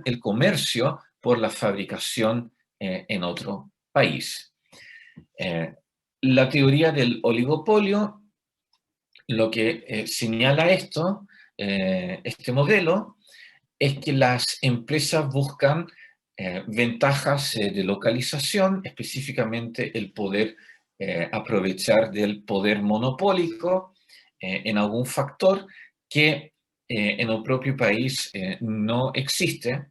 el comercio por la fabricación en otro país. La teoría del oligopolio lo que señala este modelo, es que las empresas buscan ventajas de localización, específicamente el poder aprovechar del poder monopólico en algún factor que en el propio país no existe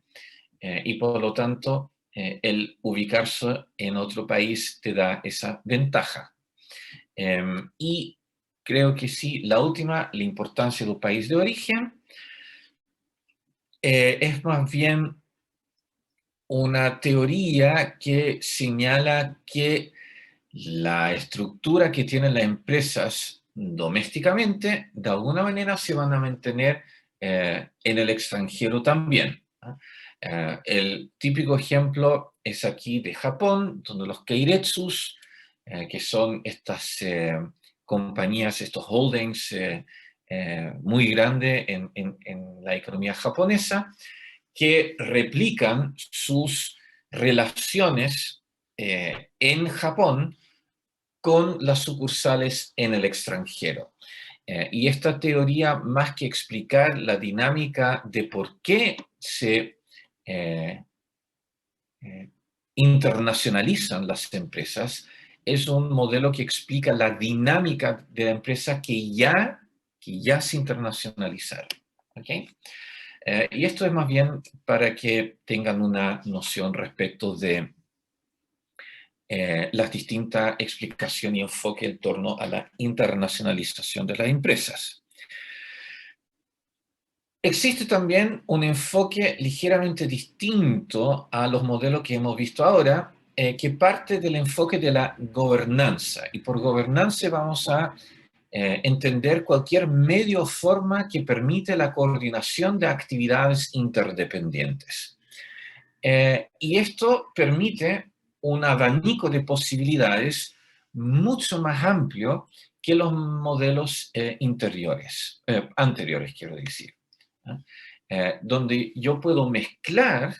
y por lo tanto el ubicarse en otro país te da esa ventaja. Y creo que sí, la última, la importancia del país de origen, es más bien una teoría que señala que la estructura que tienen las empresas domésticamente, de alguna manera se van a mantener en el extranjero también. El típico ejemplo es aquí de Japón, donde los keiretsus, que son estas compañías, estos holdings muy grandes en la economía japonesa, que replican sus relaciones en Japón con las sucursales en el extranjero. Y esta teoría, más que explicar la dinámica de por qué se internacionalizan las empresas, es un modelo que explica la dinámica de la empresa que ya se internacionalizaron. ¿Okay? Y esto es más bien para que tengan una noción respecto de las distintas explicaciones y enfoque en torno a la internacionalización de las empresas. Existe también un enfoque ligeramente distinto a los modelos que hemos visto ahora, que parte del enfoque de la gobernanza. Y por gobernanza vamos a entender cualquier medio o forma que permite la coordinación de actividades interdependientes. Y esto permite un abanico de posibilidades mucho más amplio que los modelos anteriores, quiero decir. Donde yo puedo mezclar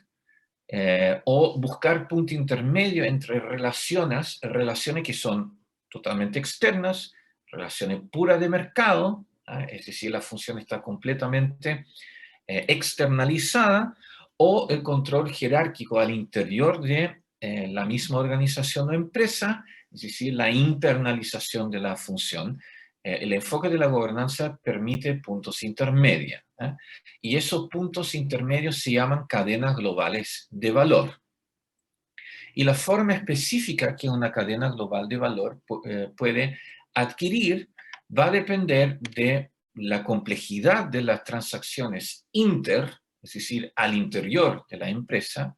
o buscar punto intermedio entre relaciones que son totalmente externas, relaciones puras de mercado, es decir, la función está completamente externalizada, o el control jerárquico al interior de la misma organización o empresa, es decir, la internalización de la función. El enfoque de la gobernanza permite puntos intermedios, y esos puntos intermedios se llaman cadenas globales de valor. Y la forma específica que una cadena global de valor puede adquirir va a depender de la complejidad de las transacciones es decir, al interior de la empresa,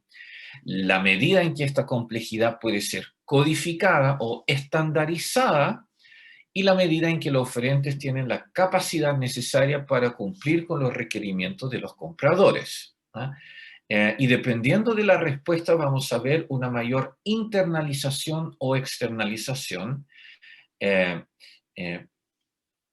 la medida en que esta complejidad puede ser codificada o estandarizada y la medida en que los oferentes tienen la capacidad necesaria para cumplir con los requerimientos de los compradores. Y dependiendo de la respuesta vamos a ver una mayor internalización o externalización, eh, eh,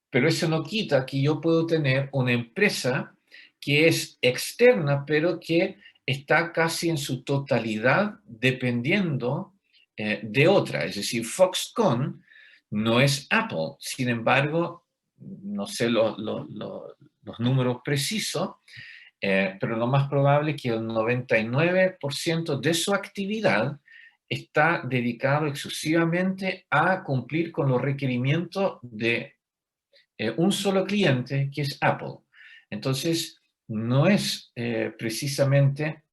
pero eso no quita que yo puedo tener una empresa que es externa, pero que está casi en su totalidad dependiendo de otra. Es decir, Foxconn no es Apple. Sin embargo, no sé los números precisos, pero lo más probable es que el 99% de su actividad está dedicado exclusivamente a cumplir con los requerimientos de un solo cliente, que es Apple. Entonces, no es precisamente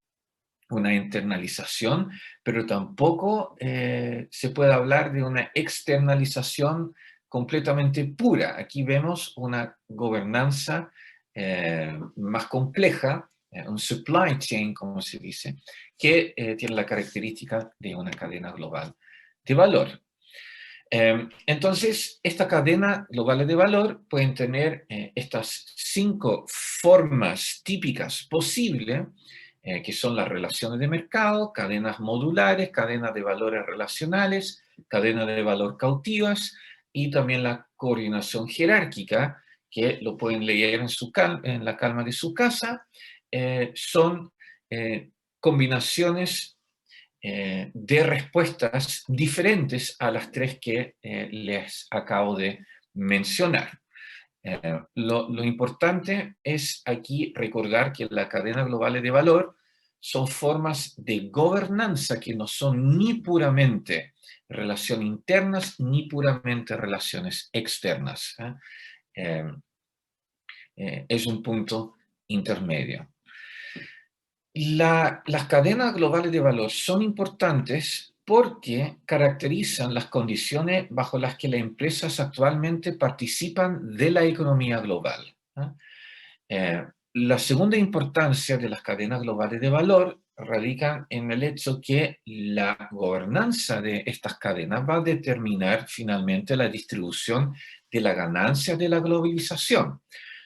una internalización, pero tampoco se puede hablar de una externalización completamente pura. Aquí vemos una gobernanza más compleja, un supply chain, como se dice, que tiene la característica de una cadena global de valor. Entonces, esta cadena global de valor pueden tener estas 5 formas típicas posibles, que son las relaciones de mercado, cadenas modulares, cadenas de valores relacionales, cadenas de valor cautivas y también la coordinación jerárquica, que lo pueden leer en la calma de su casa. Son combinaciones de respuestas diferentes a las tres que les acabo de mencionar. Lo importante es aquí recordar que las cadenas globales de valor son formas de gobernanza que no son ni puramente relaciones internas ni puramente relaciones externas. Es un punto intermedio. Las cadenas globales de valor son importantes porque caracterizan las condiciones bajo las que las empresas actualmente participan de la economía global. La segunda importancia de las cadenas globales de valor radica en el hecho que la gobernanza de estas cadenas va a determinar finalmente la distribución de la ganancia de la globalización,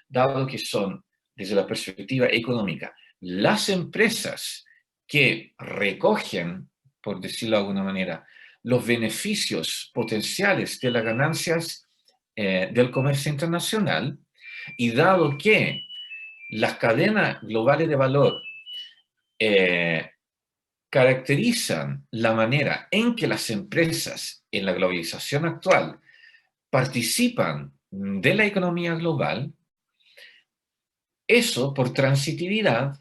dado que son, desde la perspectiva económica, las empresas que recogen, por decirlo de alguna manera, los beneficios potenciales de las ganancias del comercio internacional, y dado que las cadenas globales de valor caracterizan la manera en que las empresas en la globalización actual participan de la economía global, eso por transitividad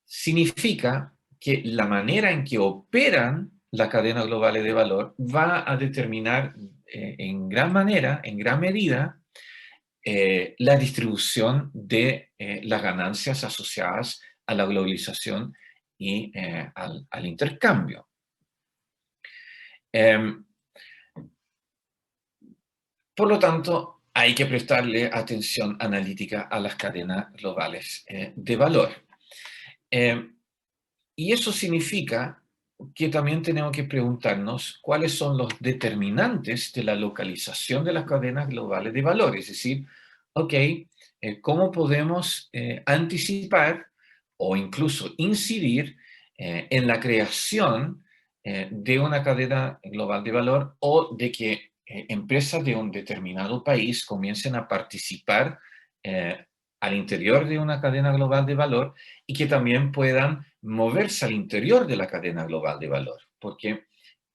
significa que la manera en que operan las cadenas globales de valor va a determinar en gran manera, en gran medida, la distribución de las ganancias asociadas a la globalización y al intercambio. Por lo tanto, hay que prestarle atención analítica a las cadenas globales de valor. Y eso significa que también tenemos que preguntarnos cuáles son los determinantes de la localización de las cadenas globales de valor. Es decir, ok, ¿cómo podemos anticipar o incluso incidir en la creación de una cadena global de valor o de que empresas de un determinado país comiencen a participar al interior de una cadena global de valor y que también puedan moverse al interior de la cadena global de valor? Porque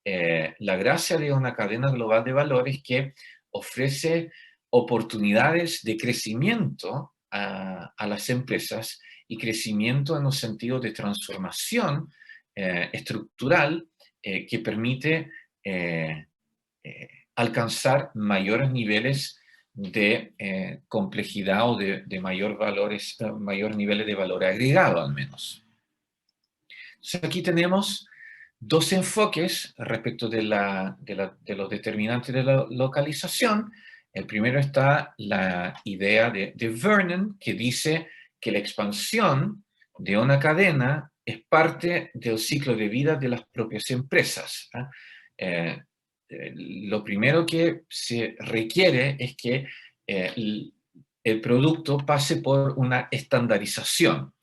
la gracia de una cadena global de valor es que ofrece oportunidades de crecimiento a las empresas y crecimiento en un sentido de transformación estructural que permite alcanzar mayores niveles de complejidad o de mayor niveles de valor agregado al menos. Entonces aquí tenemos dos enfoques respecto de los determinantes de la localización. El primero está la idea de Vernon, que dice que la expansión de una cadena es parte del ciclo de vida de las propias empresas. Lo primero que se requiere es que el producto pase por una estandarización.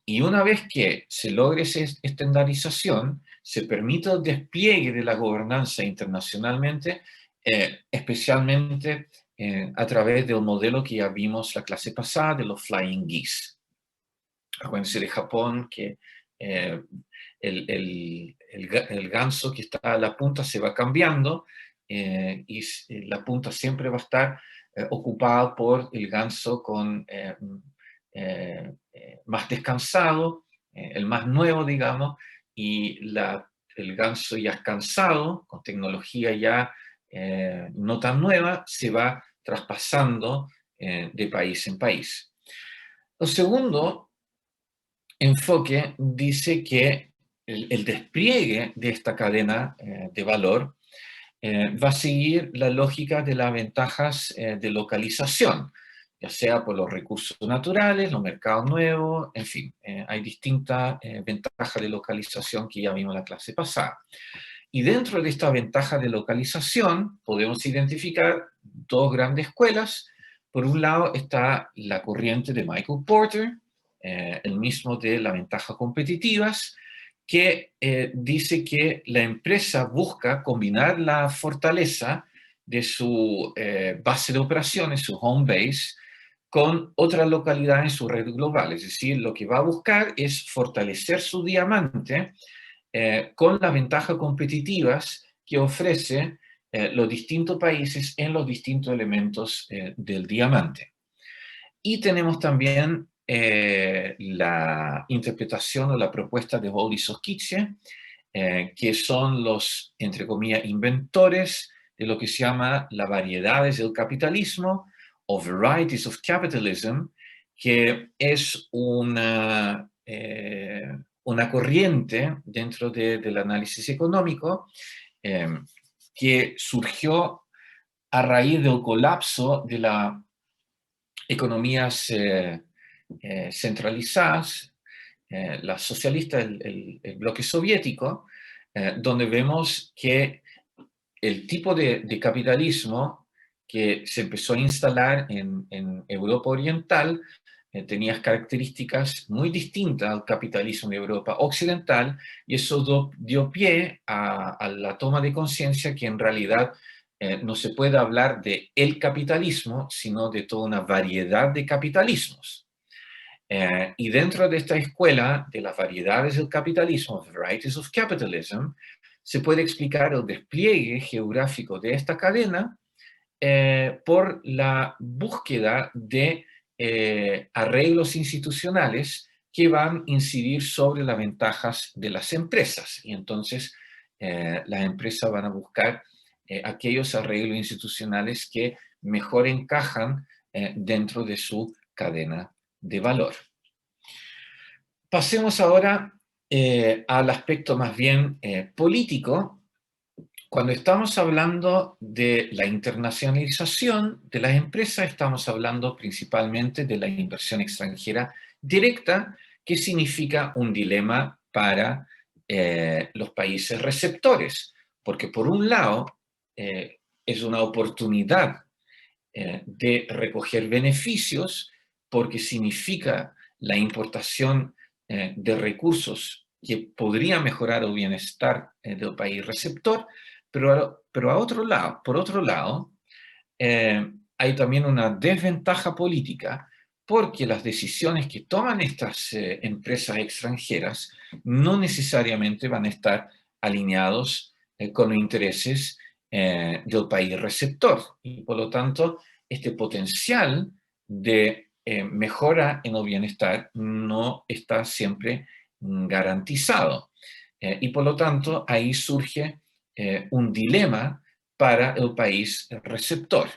Y una vez que se logre esa estandarización, se permite el despliegue de la gobernanza internacionalmente, especialmente a través del modelo que ya vimos la clase pasada de los Flying Geese. Acuérdense de Japón, que el ganso que está a la punta se va cambiando y la punta siempre va a estar ocupada por el ganso con más descansado, el más nuevo, digamos, y el ganso ya cansado, con tecnología ya no tan nueva, se va traspasando de país en país. Lo segundo enfoque dice que el despliegue de esta cadena de valor va a seguir la lógica de las ventajas de localización, ya sea por los recursos naturales, los mercados nuevos, en fin, hay distintas ventajas de localización que ya vimos en la clase pasada. Y dentro de esta ventaja de localización podemos identificar dos grandes escuelas. Por un lado está la corriente de Michael Porter, el mismo de la ventaja competitivas, que dice que la empresa busca combinar la fortaleza de su base de operaciones, su home base, con otra localidad en su red global. Es decir, lo que va a buscar es fortalecer su diamante con las ventajas competitivas que ofrece los distintos países en los distintos elementos del diamante. Y tenemos también la interpretación o la propuesta de Bowlby Soskice, que son los, entre comillas, inventores de lo que se llama las variedades del capitalismo, o varieties of capitalism, que es una corriente dentro del análisis económico que surgió a raíz del colapso de las economías centralizadas, las socialistas, el bloque soviético, donde vemos que el tipo de capitalismo que se empezó a instalar en Europa Oriental tenía características muy distintas al capitalismo de Europa Occidental, y eso dio pie a la toma de conciencia que en realidad no se puede hablar de el capitalismo, sino de toda una variedad de capitalismos. Y dentro de esta escuela de las variedades del capitalismo, Varieties of Capitalism, se puede explicar el despliegue geográfico de esta cadena por la búsqueda de arreglos institucionales que van a incidir sobre las ventajas de las empresas. Y entonces las empresas van a buscar aquellos arreglos institucionales que mejor encajan dentro de su cadena de valor. Pasemos ahora al aspecto más bien político. Cuando estamos hablando de la internacionalización de las empresas, estamos hablando principalmente de la inversión extranjera directa, que significa un dilema para los países receptores, porque por un lado es una oportunidad de recoger beneficios, porque significa la importación de recursos que podría mejorar el bienestar del país receptor, pero por otro lado, hay también una desventaja política, porque las decisiones que toman estas empresas extranjeras no necesariamente van a estar alineados con los intereses del país receptor. Y por lo tanto, este potencial de mejora en el bienestar no está siempre garantizado. Y por lo tanto, ahí surge un dilema para el país receptor.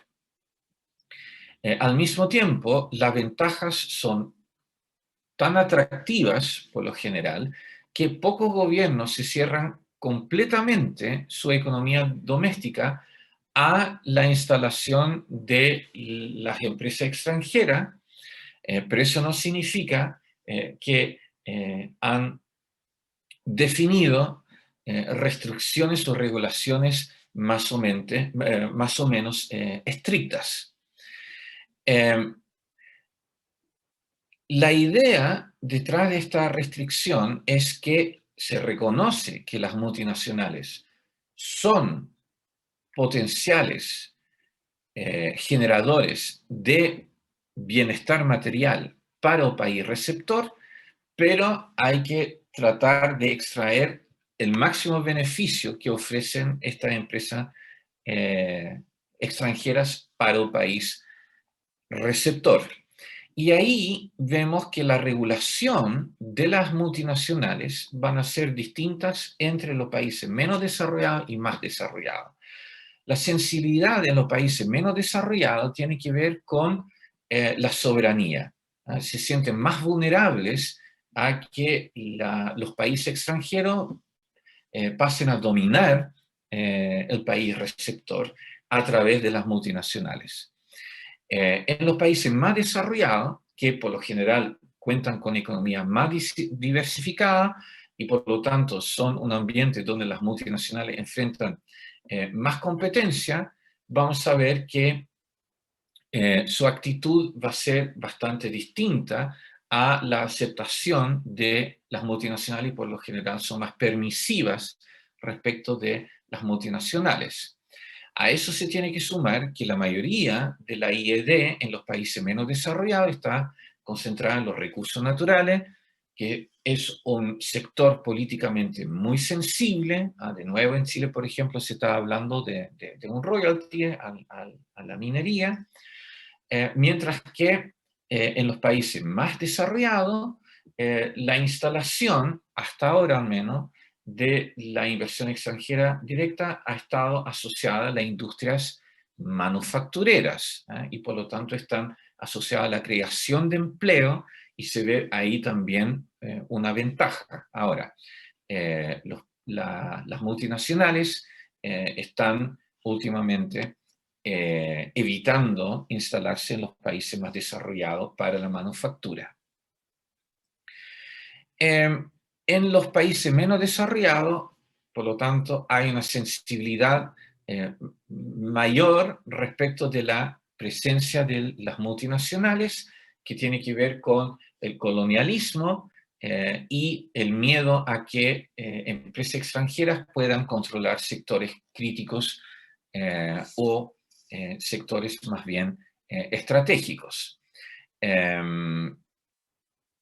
Al mismo tiempo, las ventajas son tan atractivas, por lo general, que pocos gobiernos se cierran completamente su economía doméstica a la instalación de las empresas extranjeras, pero eso no significa que han definido restricciones o regulaciones más o menos estrictas. La idea detrás de esta restricción es que se reconoce que las multinacionales son potenciales generadores de bienestar material para el país receptor, pero hay que tratar de extraer el máximo beneficio que ofrecen estas empresas extranjeras para el país receptor. Y ahí vemos que la regulación de las multinacionales van a ser distintas entre los países menos desarrollados y más desarrollados. La sensibilidad en los países menos desarrollados tiene que ver con la soberanía. Se sienten más vulnerables a que los países extranjeros pasen a dominar el país receptor a través de las multinacionales. En los países más desarrollados, que por lo general cuentan con economías más diversificadas y por lo tanto son un ambiente donde las multinacionales enfrentan más competencia, vamos a ver que su actitud va a ser bastante distinta a la aceptación de las multinacionales y por lo general son más permisivas respecto de las multinacionales. A eso se tiene que sumar que la mayoría de la I+D en los países menos desarrollados está concentrada en los recursos naturales, que es un sector políticamente muy sensible. De nuevo, en Chile, por ejemplo, se está hablando de un royalty a la minería, mientras que en los países más desarrollados, la instalación, hasta ahora al menos, de la inversión extranjera directa ha estado asociada a las industrias manufactureras, y por lo tanto están asociadas a la creación de empleo, y se ve ahí también una ventaja. Ahora, las multinacionales están últimamente evitando instalarse en los países más desarrollados para la manufactura. En los países menos desarrollados, por lo tanto, hay una sensibilidad mayor respecto de la presencia de las multinacionales, que tiene que ver con el colonialismo y el miedo a que empresas extranjeras puedan controlar sectores críticos o sectores más bien estratégicos.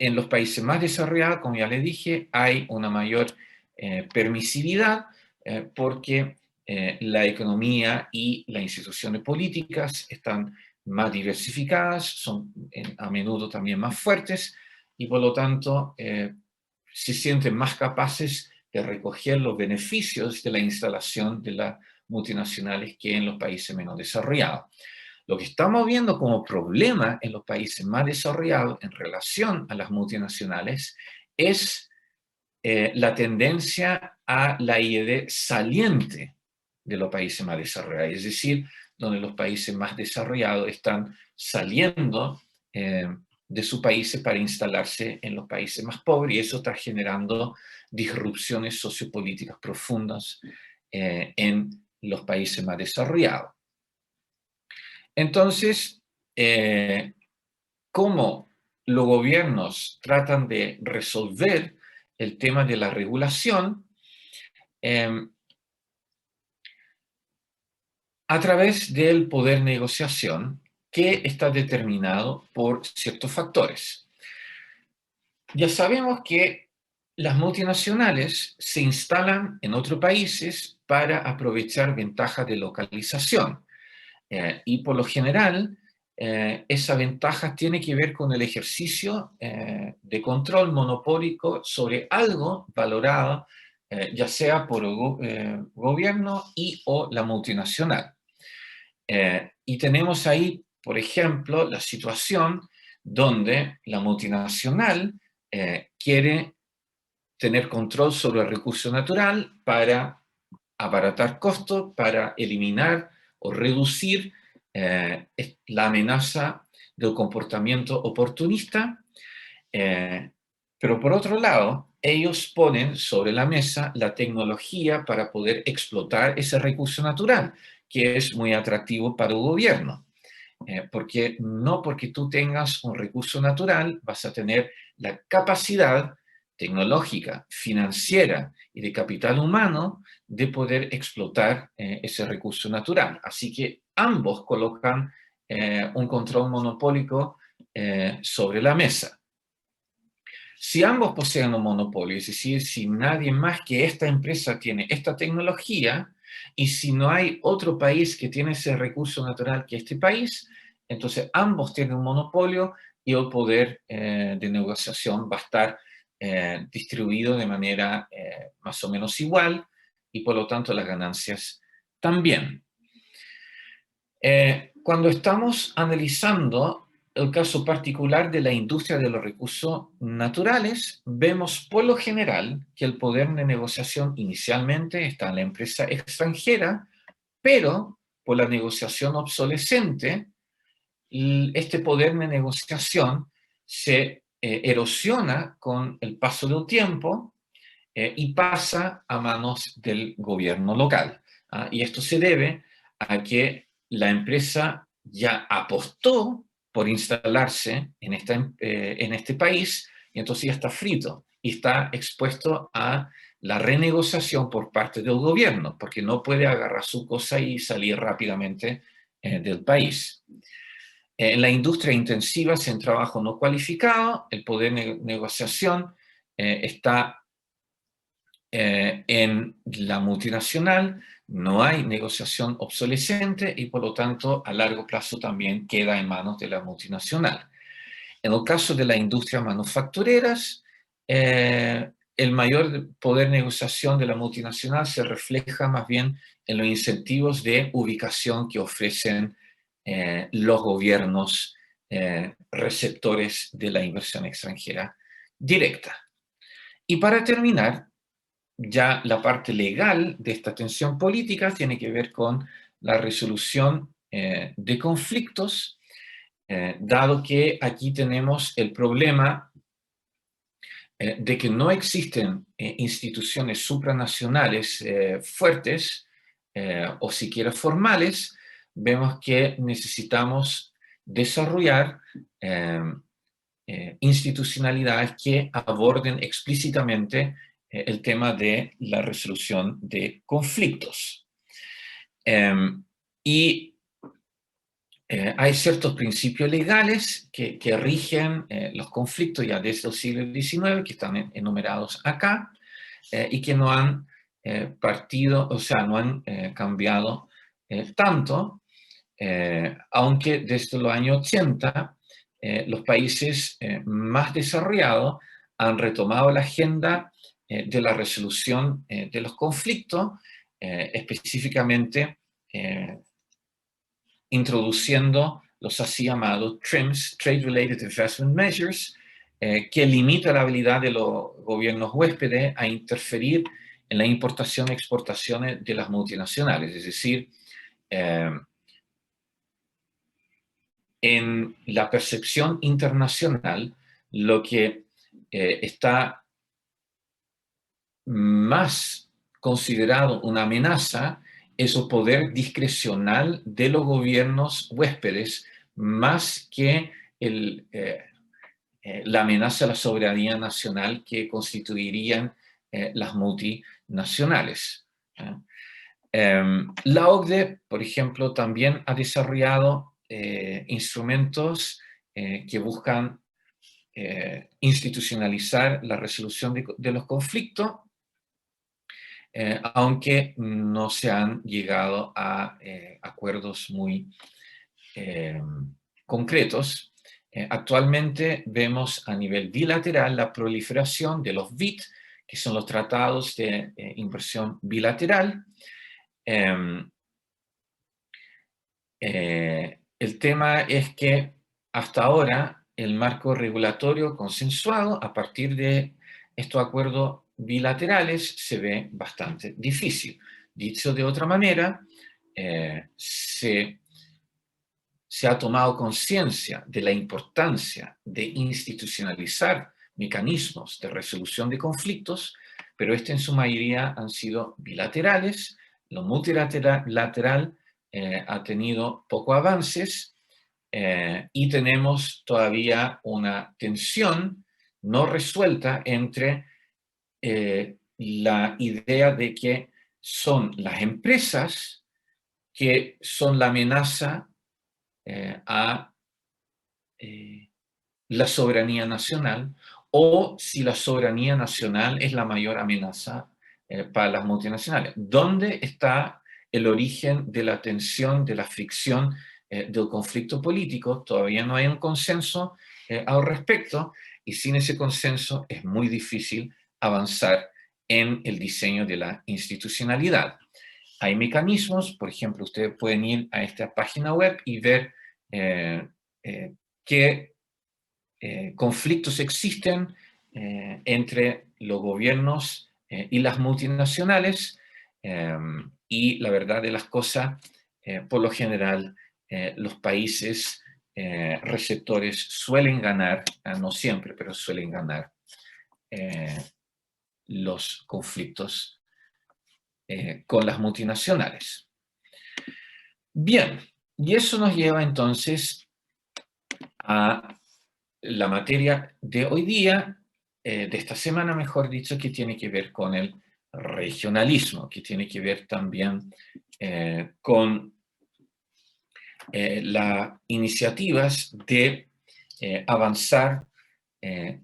En los países más desarrollados, como ya les dije, hay una mayor permisividad porque la economía y las instituciones políticas están más diversificadas, son a menudo también más fuertes, y por lo tanto se sienten más capaces de recoger los beneficios de la instalación de las multinacionales que en los países menos desarrollados. Lo que estamos viendo como problema en los países más desarrollados en relación a las multinacionales es la tendencia a la I+D saliente de los países más desarrollados, es decir, donde los países más desarrollados están saliendo de sus países para instalarse en los países más pobres, y eso está generando disrupciones sociopolíticas profundas en los países más desarrollados. Entonces, ¿cómo los gobiernos tratan de resolver el tema de la regulación? A través del poder de negociación, que está determinado por ciertos factores. Ya sabemos que las multinacionales se instalan en otros países para aprovechar ventajas de localización. Y por lo general, esa ventaja tiene que ver con el ejercicio de control monopólico sobre algo valorado, ya sea por el gobierno y o la multinacional. Y tenemos ahí, por ejemplo, la situación donde la multinacional quiere tener control sobre el recurso natural para abaratar costos, para eliminar o reducir la amenaza del comportamiento oportunista, pero por otro lado, ellos ponen sobre la mesa la tecnología para poder explotar ese recurso natural, que es muy atractivo para el gobierno. Porque no porque tú tengas un recurso natural vas a tener la capacidad tecnológica, financiera y de capital humano de poder explotar ese recurso natural. Así que ambos colocan un control monopólico sobre la mesa. Si ambos poseen un monopolio, es decir, si nadie más que esta empresa tiene esta tecnología, y si no hay otro país que tiene ese recurso natural que este país, entonces ambos tienen un monopolio y el poder de negociación va a estar distribuido de manera más o menos igual, y por lo tanto las ganancias también. Cuando estamos analizando el caso particular de la industria de los recursos naturales, vemos por lo general que el poder de negociación inicialmente está en la empresa extranjera, pero por la negociación obsolescente, este poder de negociación se erosiona con el paso del tiempo y pasa a manos del gobierno local. Y esto se debe a que la empresa ya apostó por instalarse en este país, y entonces ya está frito y está expuesto a la renegociación por parte del gobierno, porque no puede agarrar su cosa y salir rápidamente del país. En la industria intensiva, sin trabajo no cualificado, el poder de negociación está en la multinacional, no hay negociación obsolescente y por lo tanto a largo plazo también queda en manos de la multinacional. En el caso de la industria manufactureras, el mayor poder de negociación de la multinacional se refleja más bien en los incentivos de ubicación que ofrecen los gobiernos receptores de la inversión extranjera directa. Y para terminar, ya la parte legal de esta tensión política tiene que ver con la resolución de conflictos, dado que aquí tenemos el problema de que no existen instituciones supranacionales fuertes o siquiera formales, vemos que necesitamos desarrollar institucionalidades que aborden explícitamente el tema de la resolución de conflictos. Y hay ciertos principios legales que rigen los conflictos ya desde el siglo XIX, que están enumerados acá, y que no han no han cambiado tanto, aunque desde los años 80 los países más desarrollados han retomado la agenda de la resolución de los conflictos, específicamente introduciendo los así llamados TRIMs, Trade Related Investment Measures, que limita la habilidad de los gobiernos huéspedes a interferir en la importación y exportaciones de las multinacionales. Es decir, en la percepción internacional, lo que está más considerado una amenaza es el poder discrecional de los gobiernos huéspedes, más que la amenaza a la soberanía nacional que constituirían las multinacionales. La OCDE, por ejemplo, también ha desarrollado instrumentos que buscan institucionalizar la resolución de los conflictos, aunque no se han llegado a acuerdos muy concretos. Actualmente vemos a nivel bilateral la proliferación de los BIT, que son los tratados de inversión bilateral. El tema es que hasta ahora el marco regulatorio consensuado a partir de estos acuerdos bilaterales se ve bastante difícil. Dicho de otra manera, se ha tomado conciencia de la importancia de institucionalizar mecanismos de resolución de conflictos, pero en su mayoría han sido bilaterales. Lo multilateral ha tenido pocos avances y tenemos todavía una tensión no resuelta entre la idea de que son las empresas que son la amenaza a la soberanía nacional, o si la soberanía nacional es la mayor amenaza para las multinacionales. ¿Dónde está el origen de la tensión, de la fricción, del conflicto político? Todavía no hay un consenso al respecto, y sin ese consenso es muy difícil avanzar en el diseño de la institucionalidad. Hay mecanismos, por ejemplo, ustedes pueden ir a esta página web y ver qué conflictos existen entre los gobiernos y las multinacionales, y la verdad de las cosas, por lo general, los países receptores suelen ganar, no siempre, pero suelen ganar los conflictos con las multinacionales. Bien, y eso nos lleva entonces a la materia de hoy día, de esta semana, mejor dicho, que tiene que ver con el regionalismo, que tiene que ver también con las iniciativas de avanzar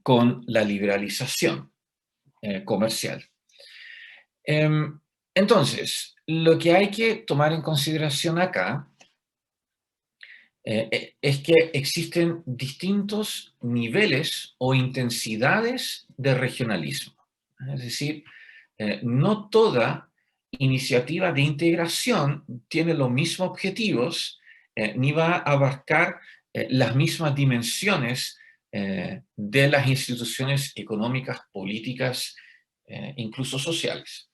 con la liberalización comercial. Entonces, lo que hay que tomar en consideración acá es que existen distintos niveles o intensidades de regionalismo. Es decir, no toda iniciativa de integración tiene los mismos objetivos ni va a abarcar las mismas dimensiones de las instituciones económicas, políticas, incluso sociales.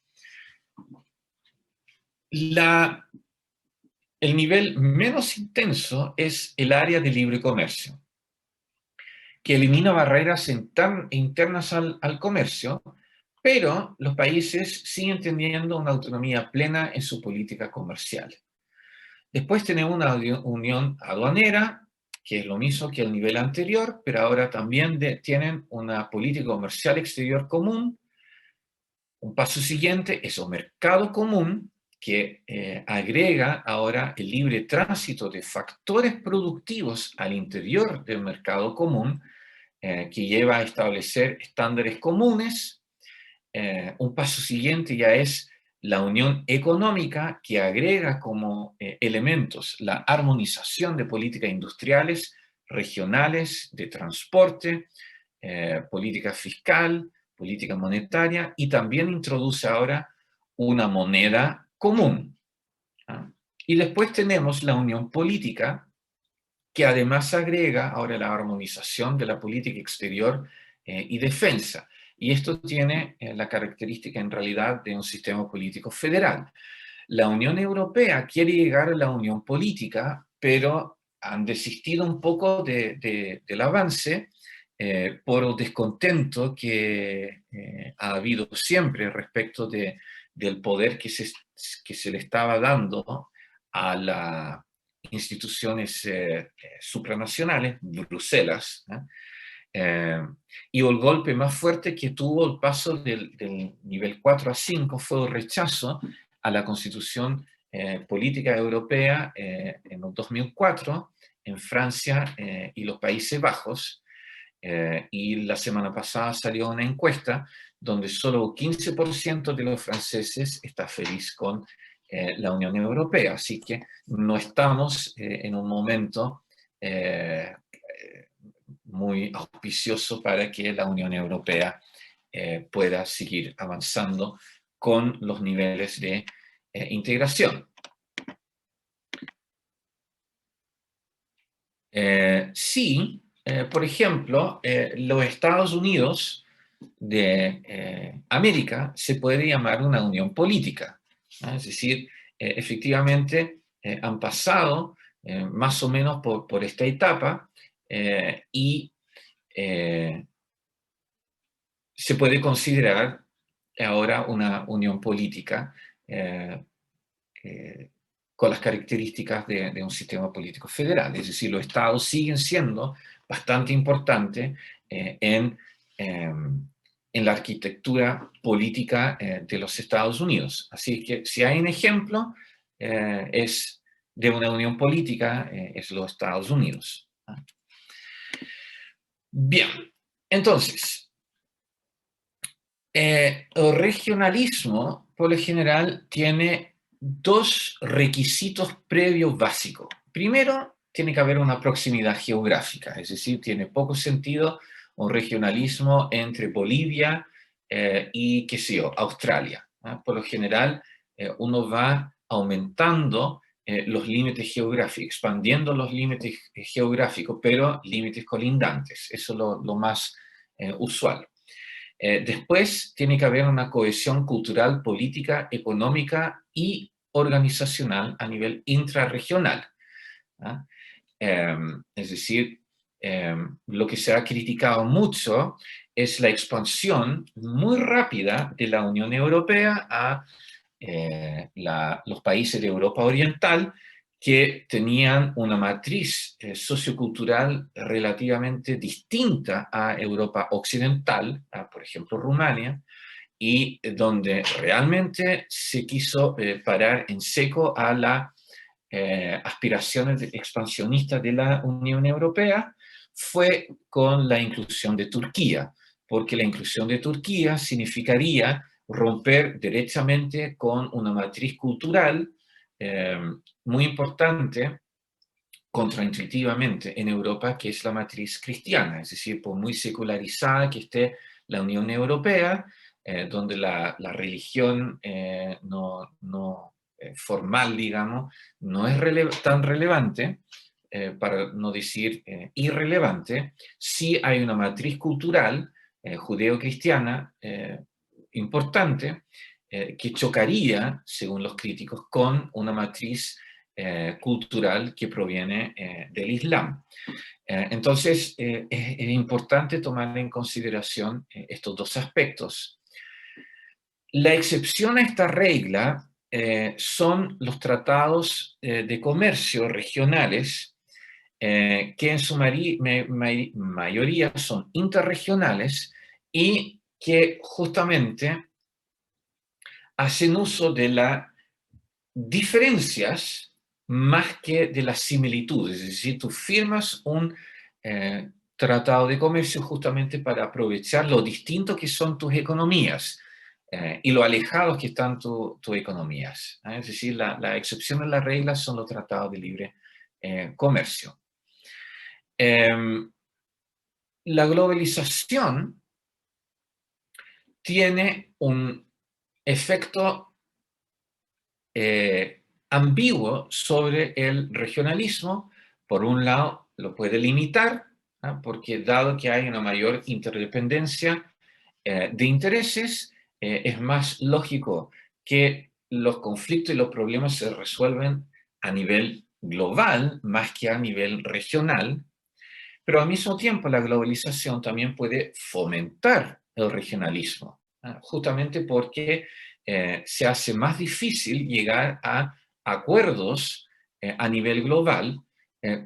El nivel menos intenso es el área de libre comercio, que elimina barreras internas al comercio, pero los países siguen teniendo una autonomía plena en su política comercial. Después tenemos una unión aduanera, que es lo mismo que el nivel anterior, pero ahora también tienen una política comercial exterior común. Un paso siguiente es un mercado común, que agrega ahora el libre tránsito de factores productivos al interior del mercado común, que lleva a establecer estándares comunes. Un paso siguiente ya es la unión económica, que agrega como elementos la armonización de políticas industriales, regionales, de transporte, política fiscal, política monetaria, y también introduce ahora una moneda común. Y después tenemos la unión política, que además agrega ahora la armonización de la política exterior y defensa. Y esto tiene la característica en realidad de un sistema político federal. La Unión Europea quiere llegar a la unión política, pero han desistido un poco del avance por el descontento que ha habido siempre respecto del poder que se le estaba dando a las instituciones supranacionales, Bruselas, y el golpe más fuerte que tuvo el paso del nivel 4 a 5 fue el rechazo a la Constitución Política Europea en el 2004 en Francia y los Países Bajos. Y la semana pasada salió una encuesta donde solo 15% de los franceses está feliz con la Unión Europea. Así que no estamos en un momento muy auspicioso para que la Unión Europea pueda seguir avanzando con los niveles de integración. Sí, por ejemplo, los Estados Unidos de América se puede llamar una unión política, ¿no? Es decir, efectivamente han pasado más o menos por esta etapa y se puede considerar ahora una unión política con las características de un sistema político federal. Es decir, los estados siguen siendo bastante importantes en la arquitectura política de los Estados Unidos. Así que si hay un ejemplo, es de una unión política, es los Estados Unidos. Bien, entonces, el regionalismo, por lo general, tiene dos requisitos previos básicos. Primero, tiene que haber una proximidad geográfica, es decir, tiene poco sentido un regionalismo entre Bolivia y, qué sé yo, Australia. Por lo general, uno va aumentando los límites geográficos, expandiendo los límites geográficos, pero límites colindantes. Eso es lo más usual. Después tiene que haber una cohesión cultural, política, económica y organizacional a nivel intrarregional. ¿Ah? Es decir, lo que se ha criticado mucho es la expansión muy rápida de la Unión Europea a los países de Europa Oriental, que tenían una matriz sociocultural relativamente distinta a Europa Occidental, por ejemplo Rumania, y donde realmente se quiso parar en seco a las aspiraciones expansionistas de la Unión Europea, fue con la inclusión de Turquía, porque la inclusión de Turquía significaría romper derechamente con una matriz cultural eh, muy importante, contraintuitivamente, en Europa, que es la matriz cristiana, es decir, por muy secularizada que esté la Unión Europea, donde la religión formal, digamos, no es tan relevante, para no decir irrelevante, sí hay una matriz cultural judeo-cristiana importante, que chocaría, según los críticos, con una matriz cultural que proviene del Islam. Entonces, es importante tomar en consideración estos dos aspectos. La excepción a esta regla son los tratados de comercio regionales, que en su mayoría son interregionales y que justamente hacen uso de las diferencias más que de las similitudes. Es decir, tú firmas un tratado de comercio justamente para aprovechar lo distinto que son tus economías y lo alejados que están tus economías. Es decir, la excepción a la regla son los tratados de libre comercio. La globalización tiene un efecto ambiguo sobre el regionalismo. Por un lado, lo puede limitar, ¿no? Porque dado que hay una mayor interdependencia de intereses, es más lógico que los conflictos y los problemas se resuelven a nivel global más que a nivel regional, pero al mismo tiempo la globalización también puede fomentar el regionalismo, ¿no? Justamente porque se hace más difícil llegar a acuerdos a nivel global,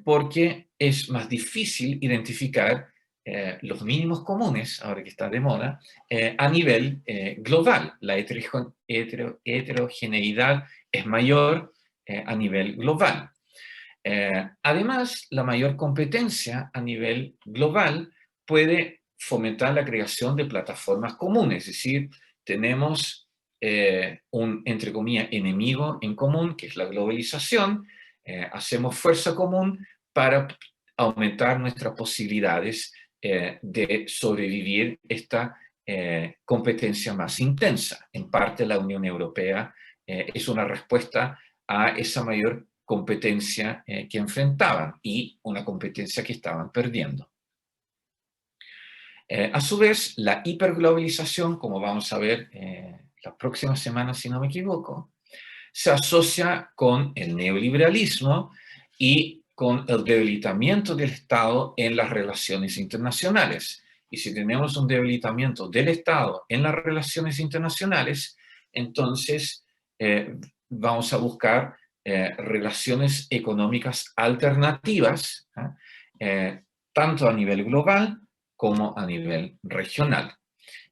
porque es más difícil identificar los mínimos comunes, ahora que está de moda, a nivel global. La heterogeneidad es mayor a nivel global. Además, la mayor competencia a nivel global puede fomentar la creación de plataformas comunes, es decir, tenemos un, entre comillas, enemigo en común, que es la globalización, hacemos fuerza común para aumentar nuestras posibilidades de sobrevivir esta competencia más intensa. En parte, la Unión Europea es una respuesta a esa mayor competencia que enfrentaban y una competencia que estaban perdiendo. A su vez, la hiperglobalización, como vamos a ver las próximas semanas, si no me equivoco, se asocia con el neoliberalismo y con el debilitamiento del Estado en las relaciones internacionales. Y si tenemos un debilitamiento del Estado en las relaciones internacionales, entonces vamos a buscar relaciones económicas alternativas, tanto a nivel global como a nivel regional.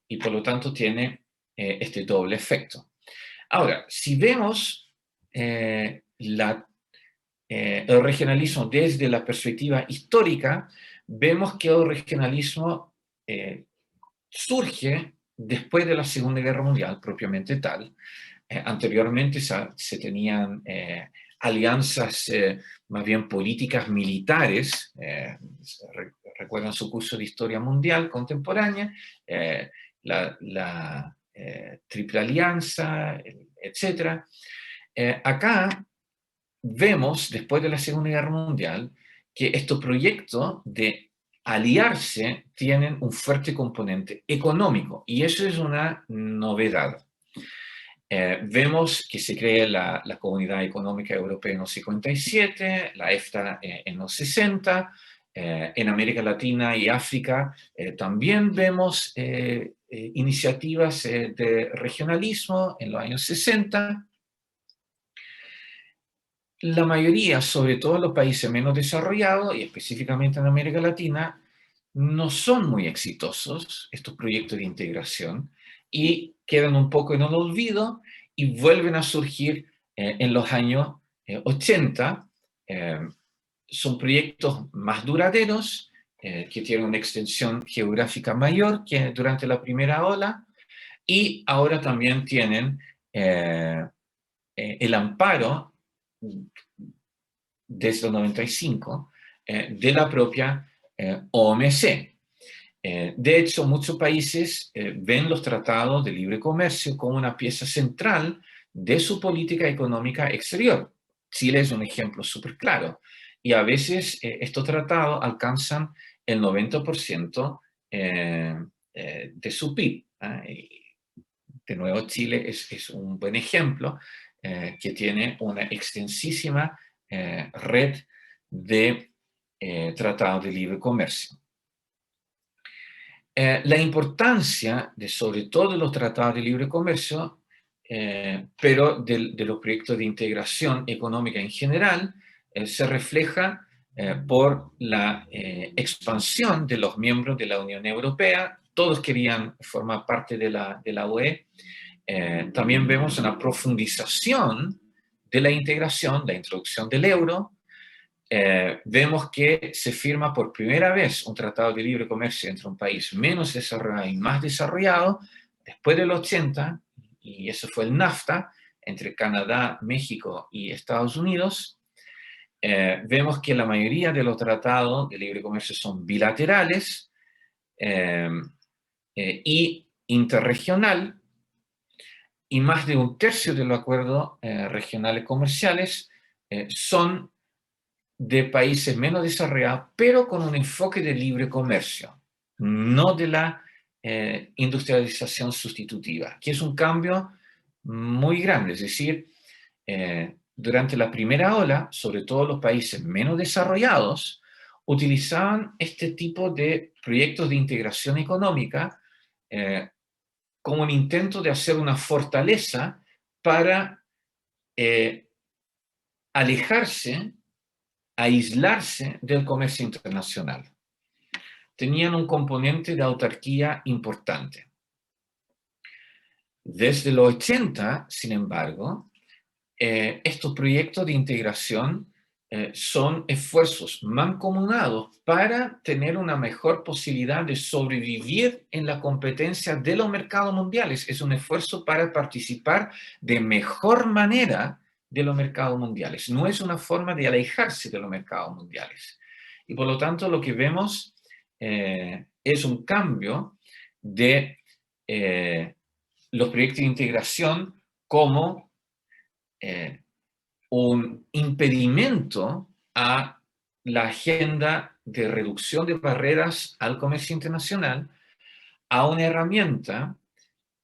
Y por lo tanto tiene este doble efecto. Ahora, si vemos el regionalismo desde la perspectiva histórica, vemos que el regionalismo surge después de la Segunda Guerra Mundial, propiamente tal. Anteriormente se tenían alianzas más bien políticas militares, recuerdan su curso de Historia Mundial Contemporánea, la Triple Alianza, etc. Acá vemos, después de la Segunda Guerra Mundial, que estos proyectos de aliarse tienen un fuerte componente económico, y eso es una novedad. Vemos que se crea la Comunidad Económica Europea en los 57, la EFTA en los 60, en América Latina y África también vemos iniciativas de regionalismo en los años 60. La mayoría, sobre todo en los países menos desarrollados y específicamente en América Latina, no son muy exitosos estos proyectos de integración y quedan un poco en el olvido y vuelven a surgir en los años 80. Son proyectos más duraderos, que tienen una extensión geográfica mayor que durante la primera ola, y ahora también tienen el amparo desde el 95 de la propia OMC. De hecho, muchos países ven los tratados de libre comercio como una pieza central de su política económica exterior. Chile es un ejemplo súper claro. Y a veces estos tratados alcanzan el 90% de su PIB. De nuevo, Chile es un buen ejemplo que tiene una extensísima red de tratados de libre comercio. La importancia de, sobre todo, los tratados de libre comercio, pero de los proyectos de integración económica en general, se refleja por la expansión de los miembros de la Unión Europea. Todos querían formar parte de la UE. También vemos una profundización de la integración, la introducción del euro. Vemos que se firma por primera vez un tratado de libre comercio entre un país menos desarrollado y más desarrollado, después del 80, y eso fue el NAFTA, entre Canadá, México y Estados Unidos. Vemos que la mayoría de los tratados de libre comercio son bilaterales y interregional, y más de un tercio de los acuerdos regionales comerciales son de países menos desarrollados, pero con un enfoque de libre comercio, no de la industrialización sustitutiva, que es un cambio muy grande. Es decir, durante la primera ola, sobre todo los países menos desarrollados, utilizaban este tipo de proyectos de integración económica como un intento de hacer una fortaleza para alejarse, aislarse del comercio internacional. Tenían un componente de autarquía importante. Desde los 80, sin embargo, estos proyectos de integración son esfuerzos mancomunados para tener una mejor posibilidad de sobrevivir en la competencia de los mercados mundiales. Es un esfuerzo para participar de mejor manera de los mercados mundiales. No es una forma de alejarse de los mercados mundiales. Y por lo tanto, lo que vemos es un cambio de los proyectos de integración como un impedimento a la agenda de reducción de barreras al comercio internacional, a una herramienta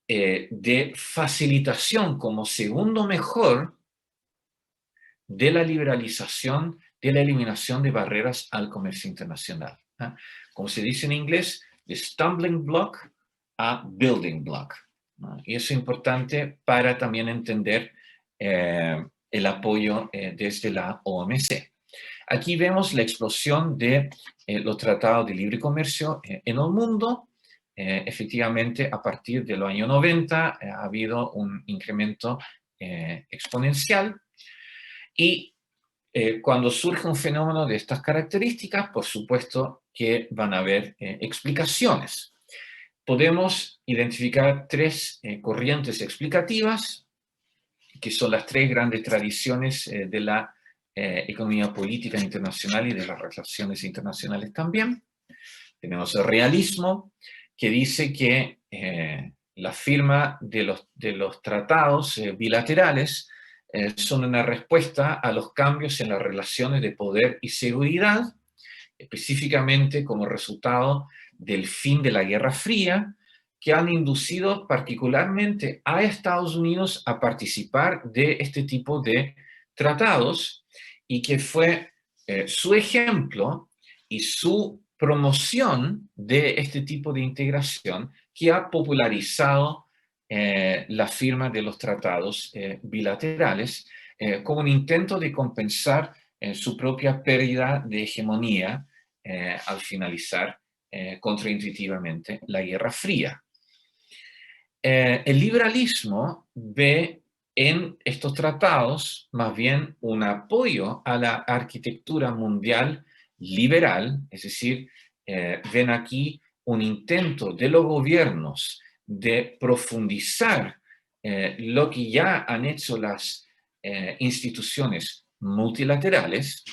de facilitación como segundo mejor de la liberalización, de la eliminación de barreras al comercio internacional. Como se dice en inglés, de stumbling block a building block. Y eso es importante para también entender el apoyo desde la OMC. Aquí vemos la explosión de los tratados de libre comercio en el mundo. Efectivamente, a partir de los años 90 ha habido un incremento exponencial. Y cuando surge un fenómeno de estas características, por supuesto que van a haber explicaciones. Podemos identificar tres corrientes explicativas, que son las tres grandes tradiciones de la economía política internacional y de las relaciones internacionales también. Tenemos el realismo, que dice que la firma de los tratados bilaterales son una respuesta a los cambios en las relaciones de poder y seguridad, específicamente como resultado del fin de la Guerra Fría, que han inducido particularmente a Estados Unidos a participar de este tipo de tratados, y que fue su ejemplo y su promoción de este tipo de integración que ha popularizado la firma de los tratados bilaterales como un intento de compensar su propia pérdida de hegemonía al finalizar contraintuitivamente la Guerra Fría. El liberalismo ve en estos tratados más bien un apoyo a la arquitectura mundial liberal, es decir, ven aquí un intento de los gobiernos de profundizar lo que ya han hecho las instituciones multilaterales,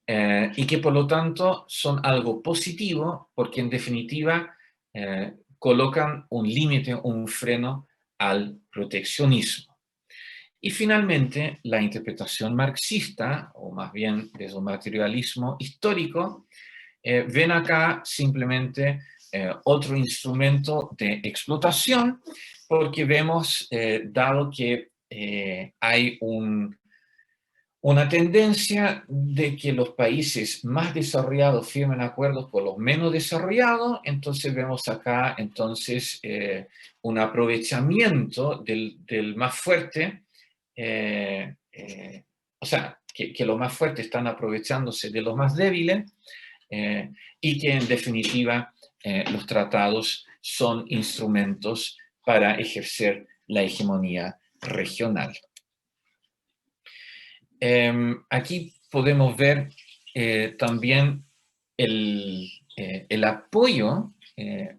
y que por lo tanto son algo positivo porque en definitiva colocan un límite, un freno al proteccionismo. Y finalmente, la interpretación marxista, o más bien desde un materialismo histórico, ven acá simplemente otro instrumento de explotación, porque vemos, dado que hay una tendencia de que los países más desarrollados firmen acuerdos con los menos desarrollados, entonces vemos acá entonces un aprovechamiento del más fuerte, o sea, que los más fuertes están aprovechándose de los más débiles, y que en definitiva los tratados son instrumentos para ejercer la hegemonía regional. Aquí podemos ver también el apoyo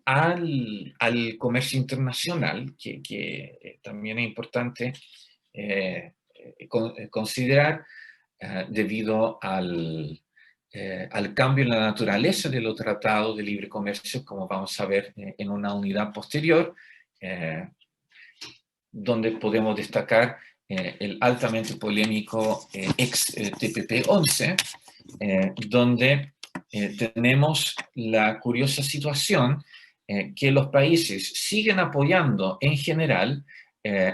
al comercio internacional, que también es importante considerar debido al cambio en la naturaleza de los tratados de libre comercio, como vamos a ver en una unidad posterior, donde podemos destacar el altamente polémico ex-TPP-11, donde tenemos la curiosa situación que los países siguen apoyando en general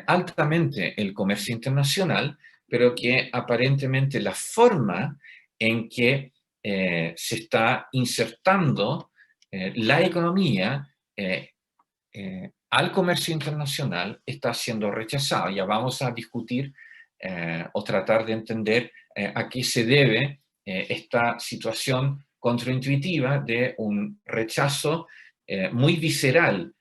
altamente el comercio internacional, pero que aparentemente la forma en que se está insertando la economía al comercio internacional está siendo rechazado. Ya vamos a discutir o tratar de entender a qué se debe esta situación contraintuitiva de un rechazo muy visceral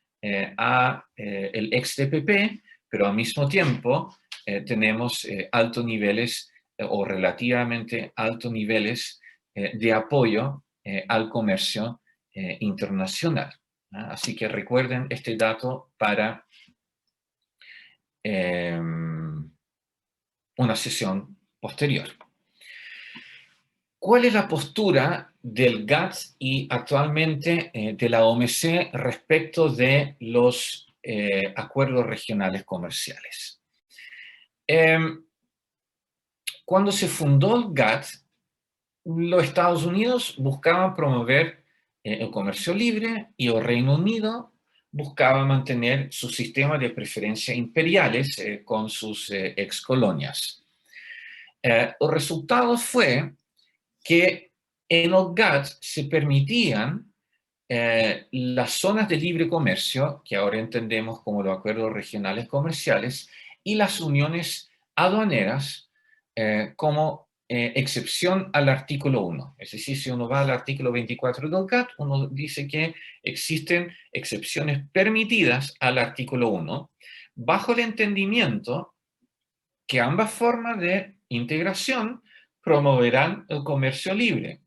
a el ex-TPP, pero al mismo tiempo tenemos altos niveles o relativamente altos niveles de apoyo al comercio internacional. Así que recuerden este dato para una sesión posterior. ¿Cuál es la postura del GATT y actualmente de la OMC respecto de los acuerdos regionales comerciales? Cuando se fundó el GATT, los Estados Unidos buscaban promover el comercio libre y el Reino Unido buscaba mantener su sistema de preferencias imperiales con sus ex colonias. El resultado fue que en el GATT se permitían las zonas de libre comercio, que ahora entendemos como los acuerdos regionales comerciales, y las uniones aduaneras como excepción al artículo 1. Es decir, si uno va al artículo 24 del GATT, uno dice que existen excepciones permitidas al artículo 1, bajo el entendimiento que ambas formas de integración promoverán el comercio libre,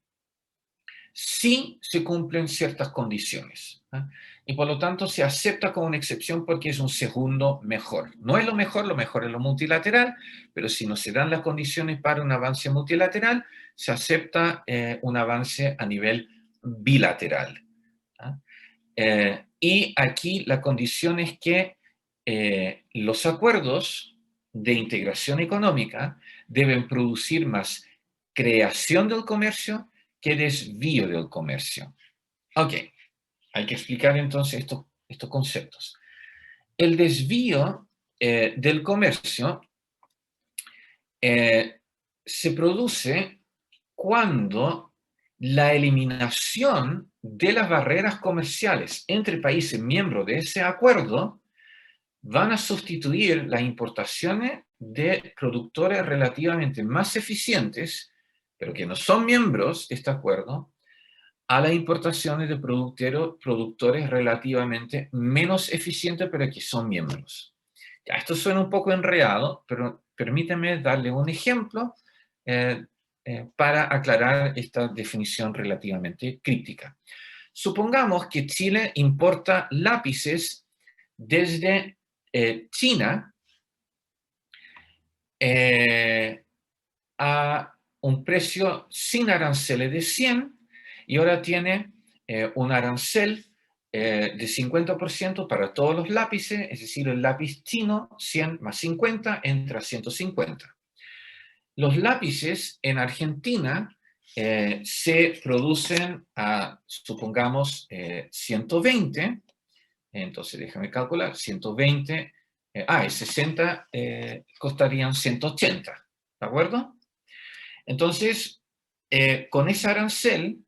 si se cumplen ciertas condiciones. Y por lo tanto se acepta como una excepción porque es un segundo mejor. No es lo mejor es lo multilateral, pero si no se dan las condiciones para un avance multilateral, se acepta un avance a nivel bilateral. Y aquí la condición es que los acuerdos de integración económica deben producir más creación del comercio que desvío del comercio. Ok, hay que explicar entonces estos conceptos. El desvío del comercio se produce cuando la eliminación de las barreras comerciales entre países miembros de ese acuerdo van a sustituir las importaciones de productores relativamente más eficientes, pero que no son miembros de este acuerdo, a las importaciones de productores relativamente menos eficientes, pero que son miembros. Ya, esto suena un poco enredado, pero permíteme darle un ejemplo para aclarar esta definición relativamente crítica. Supongamos que Chile importa lápices desde China a un precio sin aranceles de 100 y ahora tiene un arancel de 50% para todos los lápices, es decir, el lápiz chino 100 más 50 entra a 150. Los lápices en Argentina se producen a, supongamos, 120, entonces déjame calcular, 120, y 60 costarían 180, ¿de acuerdo? Entonces, con ese arancel,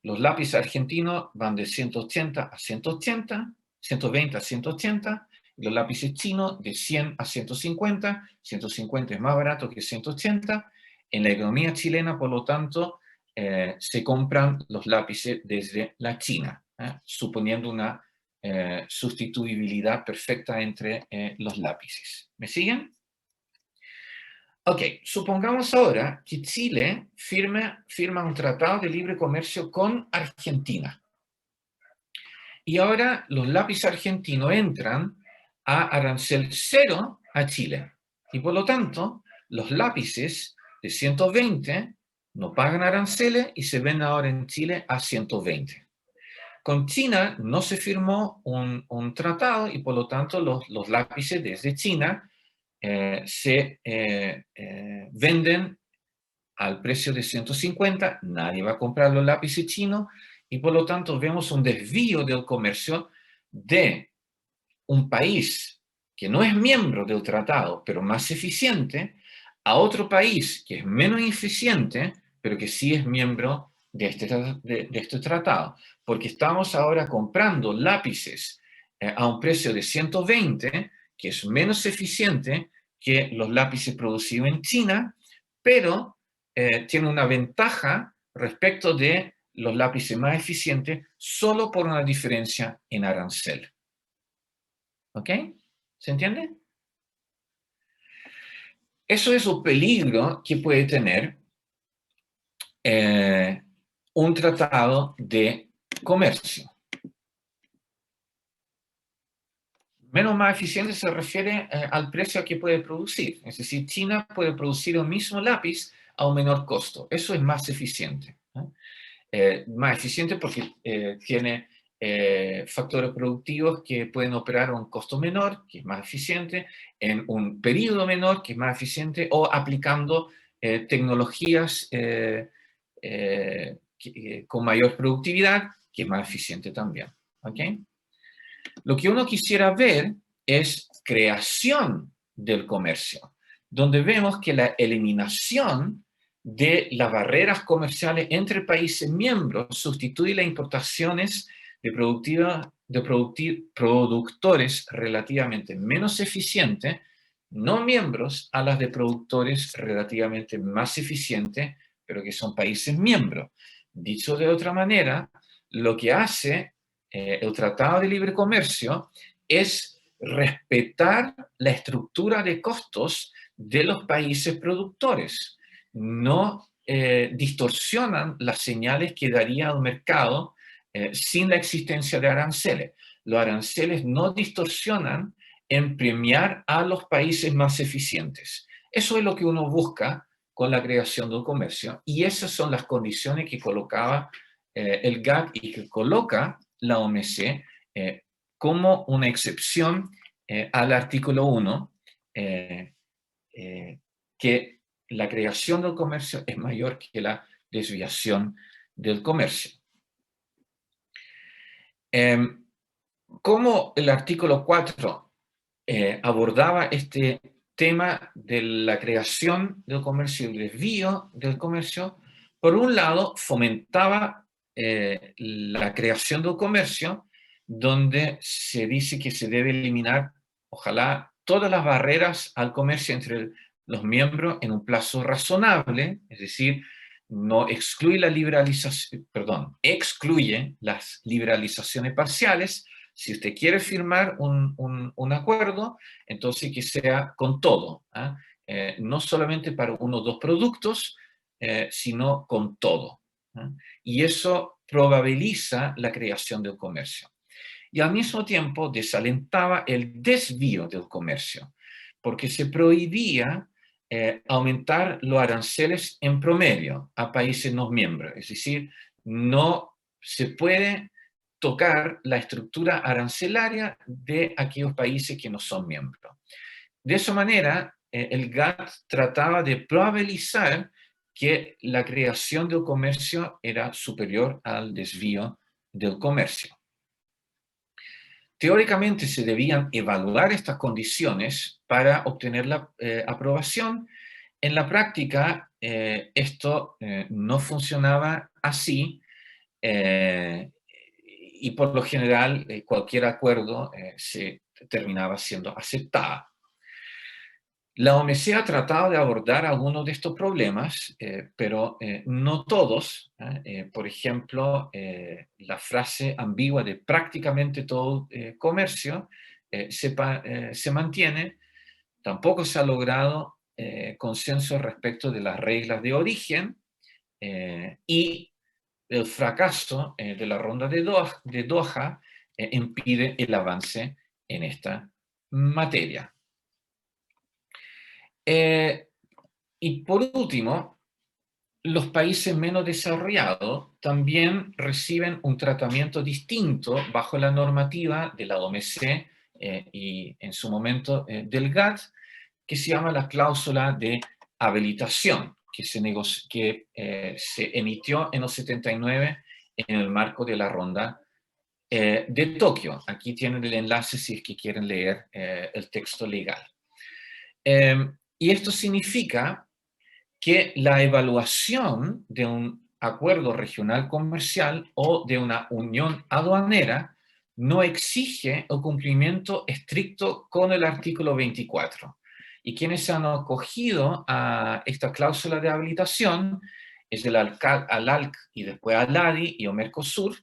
los lápices argentinos van de 180 a 180, 120 a 180, y los lápices chinos de 100 a 150, 150 es más barato que 180. En la economía chilena, por lo tanto, se compran los lápices desde la China, suponiendo una sustituibilidad perfecta entre los lápices. ¿Me siguen? Ok, supongamos ahora que Chile firma un tratado de libre comercio con Argentina. Y ahora los lápices argentinos entran a arancel cero a Chile. Y por lo tanto, los lápices de 120 no pagan aranceles y se venden ahora en Chile a 120. Con China no se firmó un tratado y por lo tanto los lápices desde China se venden al precio de 150, nadie va a comprar los lápices chinos y por lo tanto vemos un desvío del comercio de un país que no es miembro del tratado, pero más eficiente, a otro país que es menos eficiente, pero que sí es miembro de este tratado. Porque estamos ahora comprando lápices a un precio de 120, que es menos eficiente que los lápices producidos en China, pero tiene una ventaja respecto de los lápices más eficientes solo por una diferencia en arancel. ¿Ok? ¿Se entiende? Eso es un peligro que puede tener un tratado de comercio. Menos más eficiente se refiere al precio que puede producir. Es decir, China puede producir el mismo lápiz a un menor costo. Eso es más eficiente. Más eficiente porque tiene factores productivos que pueden operar a un costo menor, que es más eficiente, en un periodo menor, que es más eficiente, o aplicando tecnologías con mayor productividad, que es más eficiente también. ¿Okay? Lo que uno quisiera ver es creación del comercio, donde vemos que la eliminación de las barreras comerciales entre países miembros sustituye las importaciones de productores relativamente menos eficientes, no miembros, a las de productores relativamente más eficientes, pero que son países miembros. Dicho de otra manera, lo que hace el Tratado de Libre Comercio es respetar la estructura de costos de los países productores. No distorsionan las señales que daría al mercado sin la existencia de aranceles. Los aranceles no distorsionan en premiar a los países más eficientes. Eso es lo que uno busca con la creación del comercio y esas son las condiciones que colocaba el GATT y que coloca la OMC como una excepción al artículo 1, que la creación del comercio es mayor que la desviación del comercio. ¿Cómo el artículo 4 abordaba este tema de la creación del comercio y el desvío del comercio? Por un lado, fomentaba la creación del comercio, donde se dice que se debe eliminar, ojalá, todas las barreras al comercio entre los miembros en un plazo razonable, es decir, no excluye la liberalización, perdón, excluye las liberalizaciones parciales. Si usted quiere firmar un acuerdo, entonces que sea con todo, ¿ah? No solamente para uno o dos productos, sino con todo, ¿ah? Y eso probabiliza la creación del comercio. Y al mismo tiempo desalentaba el desvío del comercio, porque se prohibía aumentar los aranceles en promedio a países no miembros. Es decir, no se puede tocar la estructura arancelaria de aquellos países que no son miembros. De esa manera, el GATT trataba de probabilizar que la creación del comercio era superior al desvío del comercio. Teóricamente se debían evaluar estas condiciones para obtener la aprobación. En la práctica, esto no funcionaba así, y por lo general cualquier acuerdo se terminaba siendo aceptado. La OMC ha tratado de abordar algunos de estos problemas, pero no todos. Por ejemplo, la frase ambigua de prácticamente todo comercio se mantiene. Tampoco se ha logrado consenso respecto de las reglas de origen, y el fracaso de la ronda de Doha impide el avance en esta materia. Y por último, los países menos desarrollados también reciben un tratamiento distinto bajo la normativa de la OMC y en su momento del GATT, que se llama la cláusula de habilitación, que se emitió en los 79 en el marco de la ronda de Tokio. Aquí tienen el enlace si es que quieren leer el texto legal. Y esto significa que la evaluación de un acuerdo regional comercial o de una unión aduanera no exige el cumplimiento estricto con el artículo 24. Y quienes han acogido a esta cláusula de habilitación es el ALALC y después ALADI y o Mercosur,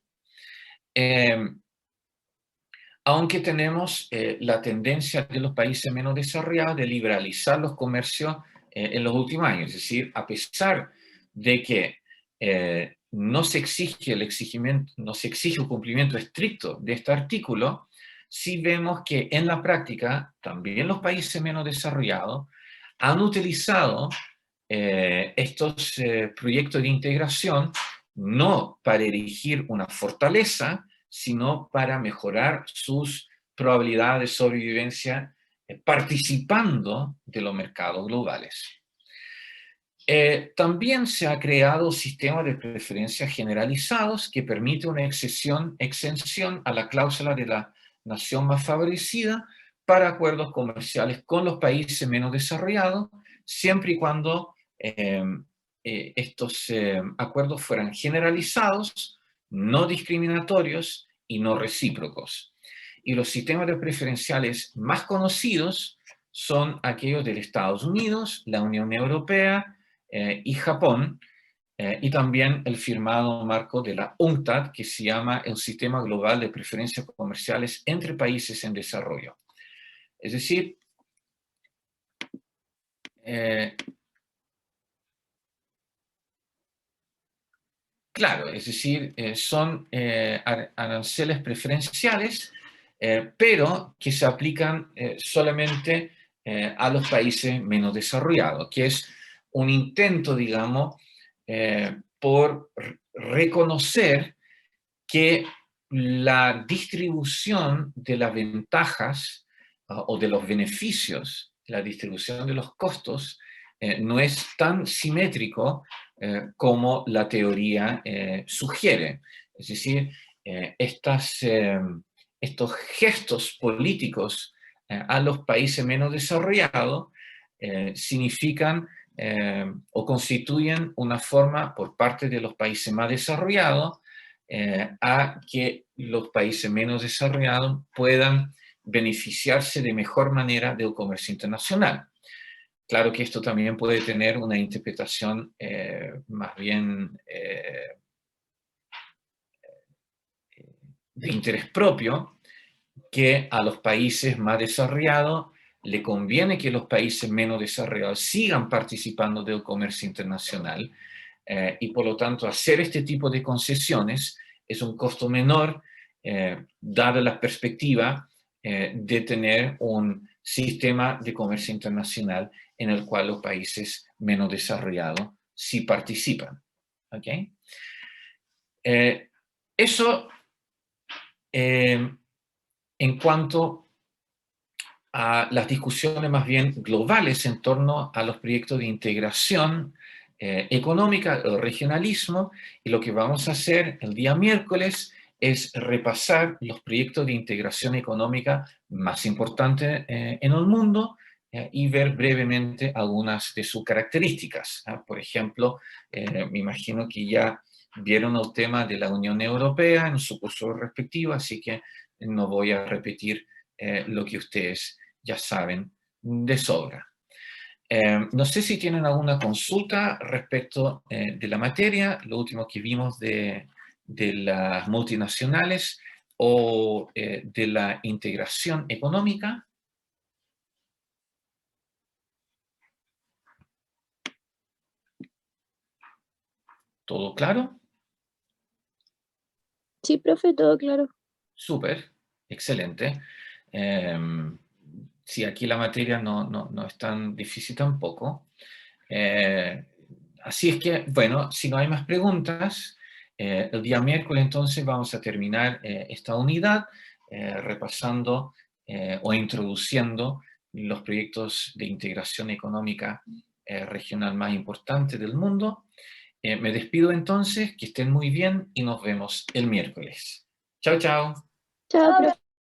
aunque tenemos la tendencia de los países menos desarrollados de liberalizar los comercios en los últimos años. Es decir, a pesar de que no se exige no se exige un cumplimiento estricto de este artículo, sí vemos que en la práctica también los países menos desarrollados han utilizado estos proyectos de integración no para erigir una fortaleza, sino para mejorar sus probabilidades de sobrevivencia participando de los mercados globales. También se ha creado un sistema de preferencias generalizados que permite una exención a la cláusula de la nación más favorecida para acuerdos comerciales con los países menos desarrollados, siempre y cuando estos acuerdos fueran generalizados, no discriminatorios y no recíprocos. Y los sistemas de preferenciales más conocidos son aquellos de Estados Unidos, la Unión Europea y Japón, y también el firmado marco de la UNCTAD, que se llama el Sistema Global de Preferencias Comerciales entre Países en Desarrollo. Es decir, claro, es decir, son aranceles preferenciales, pero que se aplican solamente a los países menos desarrollados, que es un intento, digamos, por reconocer que la distribución de las ventajas o de los beneficios, la distribución de los costos, no es tan simétrico como la teoría sugiere. Es decir, estos gestos políticos a los países menos desarrollados significan o constituyen una forma por parte de los países más desarrollados a que los países menos desarrollados puedan beneficiarse de mejor manera del comercio internacional. claro que esto también puede tener una interpretación más bien de interés propio, que a los países más desarrollados le conviene que los países menos desarrollados sigan participando del comercio internacional, y por lo tanto hacer este tipo de concesiones es un costo menor, dada la perspectiva de tener un sistema de comercio internacional en el cual los países menos desarrollados sí participan. ¿Ok? Eso en cuanto a las discusiones más bien globales en torno a los proyectos de integración económica, el regionalismo, y lo que vamos a hacer el día miércoles es repasar los proyectos de integración económica más importantes en el mundo y ver brevemente algunas de sus características. Por ejemplo, me imagino que ya vieron el tema de la Unión Europea en su curso respectivo, así que no voy a repetir lo que ustedes ya saben de sobra. No sé si tienen alguna consulta respecto de la materia, lo último que vimos de las multinacionales o de la integración económica. ¿Todo claro? Sí, profe, todo claro. Súper, excelente. Sí, aquí la materia no es tan difícil tampoco. Así es que, bueno, si no hay más preguntas, el día miércoles entonces vamos a terminar esta unidad repasando o introduciendo los proyectos de integración económica regional más importantes del mundo. Me despido entonces, que estén muy bien y nos vemos el miércoles. Chao, chao. Chao, profe.